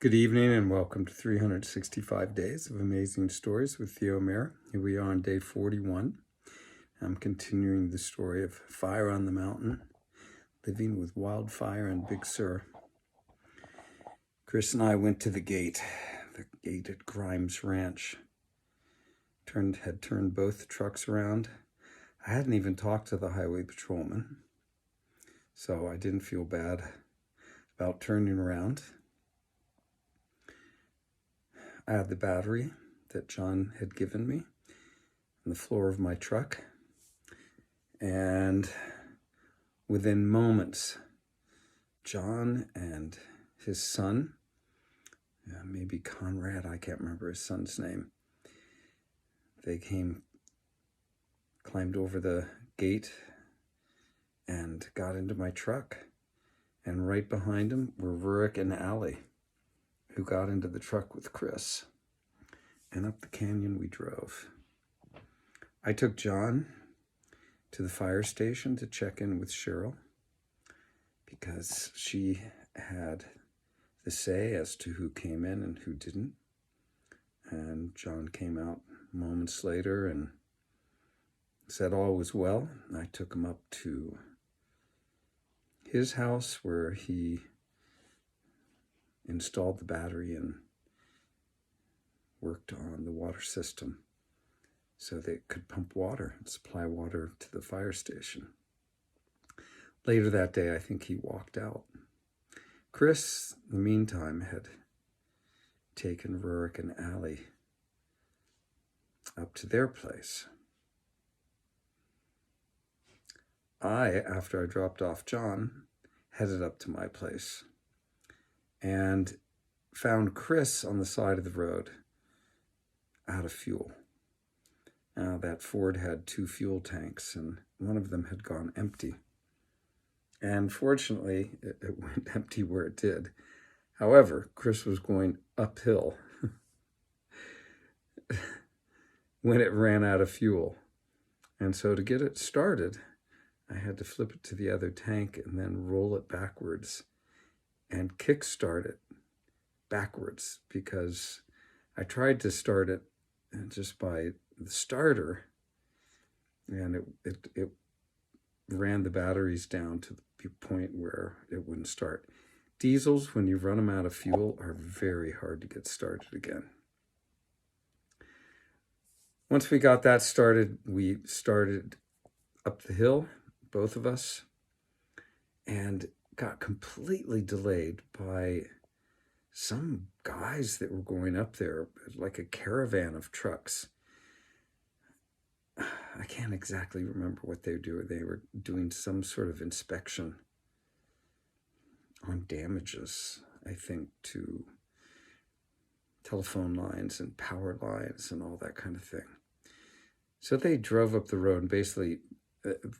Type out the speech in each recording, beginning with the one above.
Good evening and welcome to 365 Days of Amazing Stories with Theo Mayer. Here we are on day 41. I'm continuing the story of Fire on the Mountain, living with wildfire in Big Sur. Chris and I went to the gate at Grimes Ranch. Had turned both trucks around. I hadn't even talked to the highway patrolman, so I didn't feel bad about turning around. I had the battery that John had given me on the floor of my truck, and within moments, John and his son, maybe Conrad, I can't remember his son's name, they climbed over the gate and got into my truck, and right behind them were Rurik and Allie, who got into the truck with Chris, and up the canyon we drove. I took John to the fire station to check in with Cheryl because she had the say as to who came in and who didn't. And John came out moments later and said all was well. I took him up to his house where he installed the battery and worked on the water system so they could pump water and supply water to the fire station. Later that day, I think he walked out. Chris, in the meantime, had taken Rurik and Allie up to their place. After I dropped off John, headed up to my place and found Chris on the side of the road out of fuel. Now, that Ford had 2 fuel tanks, and one of them had gone empty. And fortunately, it went empty where it did. However, Chris was going uphill when it ran out of fuel. And so to get it started, I had to flip it to the other tank and then roll it backwards and kickstart it backwards, because I tried to start it just by the starter, and it ran the batteries down to the point where it wouldn't start. Diesels, when you run them out of fuel, are very hard to get started again. Once we got that started, we started up the hill, both of us, and got completely delayed by some guys that were going up there, like a caravan of trucks. I can't exactly remember what they were doing. They were doing some sort of inspection on damages, I think, to telephone lines and power lines and all that kind of thing. So they drove up the road and basically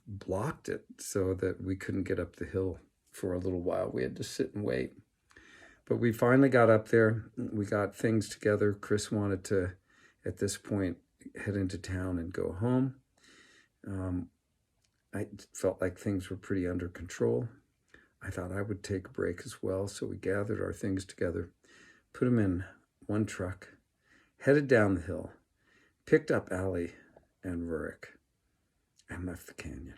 blocked it so that we couldn't get up the hill for a little while. We had to sit and wait. But we finally got up there. We got things together. Chris wanted to, at this point, head into town and go home. I felt like things were pretty under control. I thought I would take a break as well. So we gathered our things together, put them in one truck, headed down the hill, picked up Allie and Rurik, and left the canyon.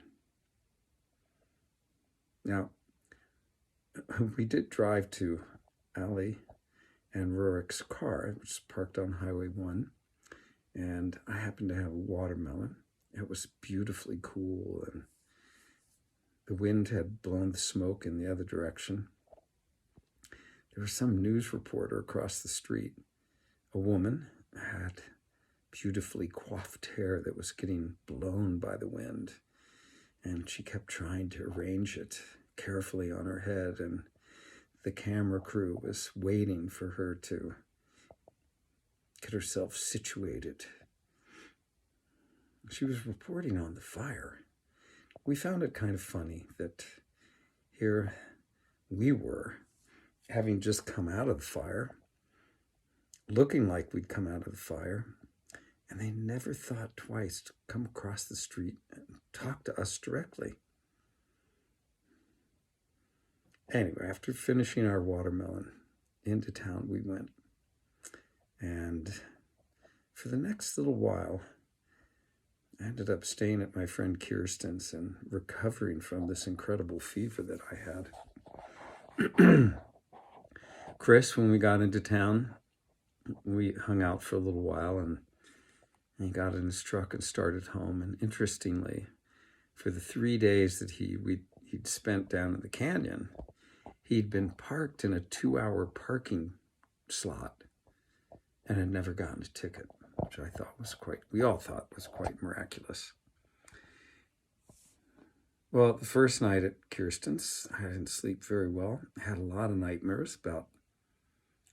Now, we did drive to Allie and Rurik's car, which was parked on Highway 1, and I happened to have a watermelon. It was beautifully cool, and the wind had blown the smoke in the other direction. There was some news reporter across the street. A woman had beautifully coiffed hair that was getting blown by the wind, and she kept trying to arrange it carefully on her head, and the camera crew was waiting for her to get herself situated. She was reporting on the fire. We found it kind of funny that here we were, having just come out of the fire, looking like we'd come out of the fire, and they never thought twice to come across the street and talk to us directly. Anyway, after finishing our watermelon, into town we went. And for the next little while, I ended up staying at my friend Kirsten's and recovering from this incredible fever that I had. Chris, when we got into town, we hung out for a little while, and he got in his truck and started home. And interestingly, for the 3 days that he'd spent down in the canyon, he'd been parked in a 2-hour parking slot and had never gotten a ticket, which we all thought was quite miraculous. Well, the first night at Kirsten's, I didn't sleep very well. I had a lot of nightmares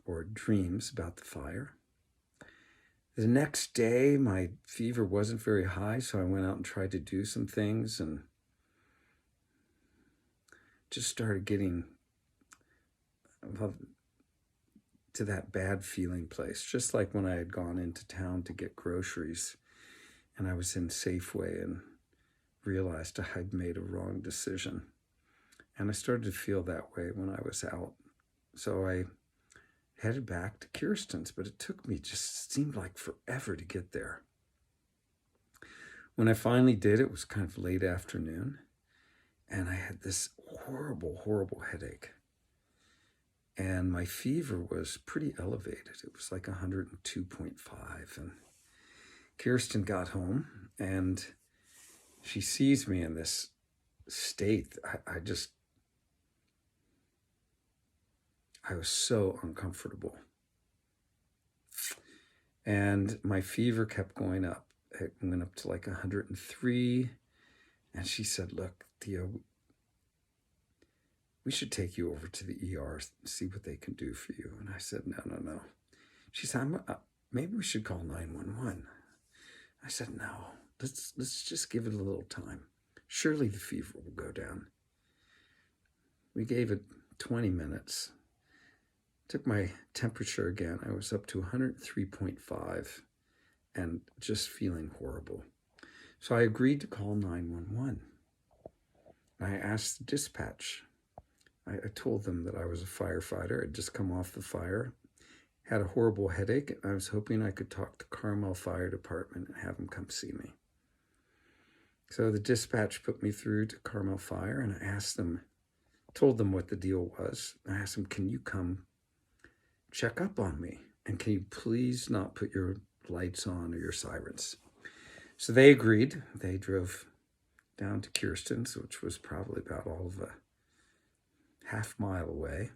or dreams about the fire. The next day, my fever wasn't very high, so I went out and tried to do some things and just started getting to that bad feeling place, just like when I had gone into town to get groceries and I was in Safeway and realized I had made a wrong decision. And I started to feel that way when I was out. So I headed back to Kirsten's, but it just seemed like forever to get there. When I finally did, it was kind of late afternoon, and I had this horrible, horrible headache. And my fever was pretty elevated. It was like 102.5. And Kirsten got home, and she sees me in this state. I was so uncomfortable. And my fever kept going up. It went up to like 103. And she said, "Look, Theo, we should take you over to the ER and see what they can do for you." And I said, No. She said, "Maybe we should call 911. I said, "No, let's just give it a little time. Surely the fever will go down." We gave it 20 minutes. Took my temperature again. I was up to 103.5 and just feeling horrible. So I agreed to call 911. I asked the dispatch. I told them that I was a firefighter. I'd just come off the fire, had a horrible headache, and I was hoping I could talk to Carmel Fire Department and have them come see me. So the dispatch put me through to Carmel Fire, and I told them what the deal was. I asked them, "Can you come check up on me? And can you please not put your lights on or your sirens?" So they agreed. They drove down to Kirsten's, which was probably about all of a half-mile away.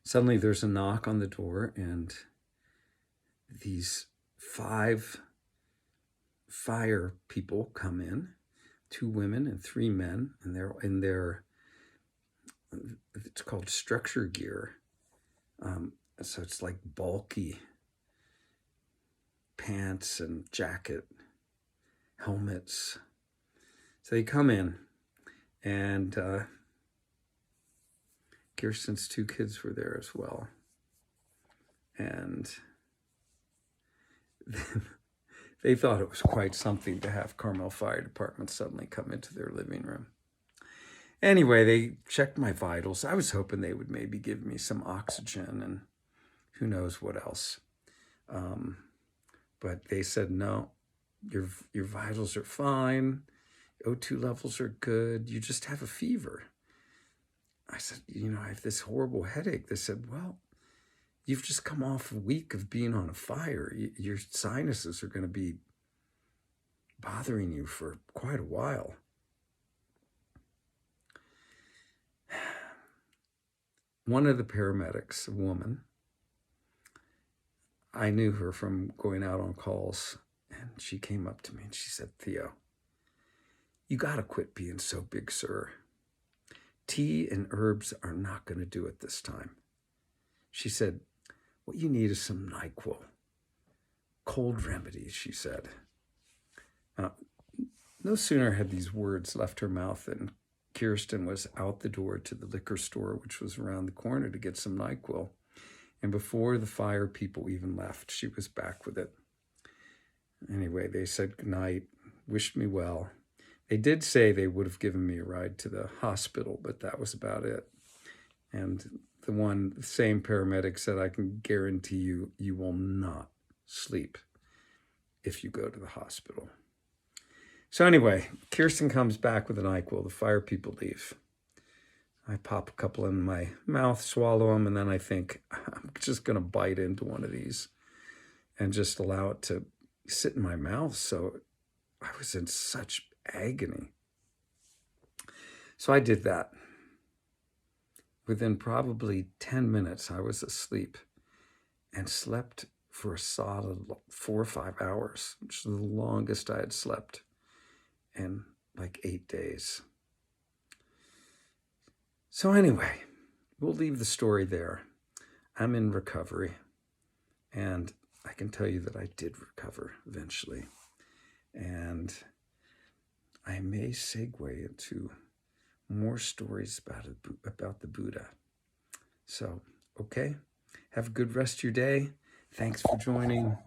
Suddenly there's a knock on the door, and these 5 fire people come in, 2 women and 3 men, and they're in their, it's called structure gear. So it's like bulky pants and jacket, helmets. So they come in, and Kirsten's 2 kids were there as well. And they thought it was quite something to have Carmel Fire Department suddenly come into their living room. Anyway, they checked my vitals. I was hoping they would maybe give me some oxygen and who knows what else. But they said, "No, your vitals are fine. O2 levels are good. You just have a fever." I said, "I have this horrible headache." They said, "Well, you've just come off a week of being on a fire. Your sinuses are going to be bothering you for quite a while." One of the paramedics, a woman, I knew her from going out on calls, and she came up to me and she said, "Theo, you got to quit being so Big Sur. Tea and herbs are not going to do it this time." She said, "What you need is some NyQuil. Cold remedies," she said. No sooner had these words left her mouth than Kirsten was out the door to the liquor store, which was around the corner, to get some NyQuil. And before the fire people even left, she was back with it. Anyway, they said goodnight, wished me well. They did say they would have given me a ride to the hospital, but that was about it. And the same paramedic said, I can guarantee you, you will not sleep if you go to the hospital. So anyway, Kirsten comes back with an NyQuil. The fire people leave. I pop a couple in my mouth, swallow them, and then I think, I'm just going to bite into one of these and just allow it to sit in my mouth. So I was in such agony. So I did that. Within probably 10 minutes, I was asleep and slept for a solid 4 or 5 hours, which is the longest I had slept in like 8 days. So anyway, we'll leave the story there. I'm in recovery, and I can tell you that I did recover eventually. And I may segue into more stories about the Buddha. So, okay, have a good rest of your day. Thanks for joining.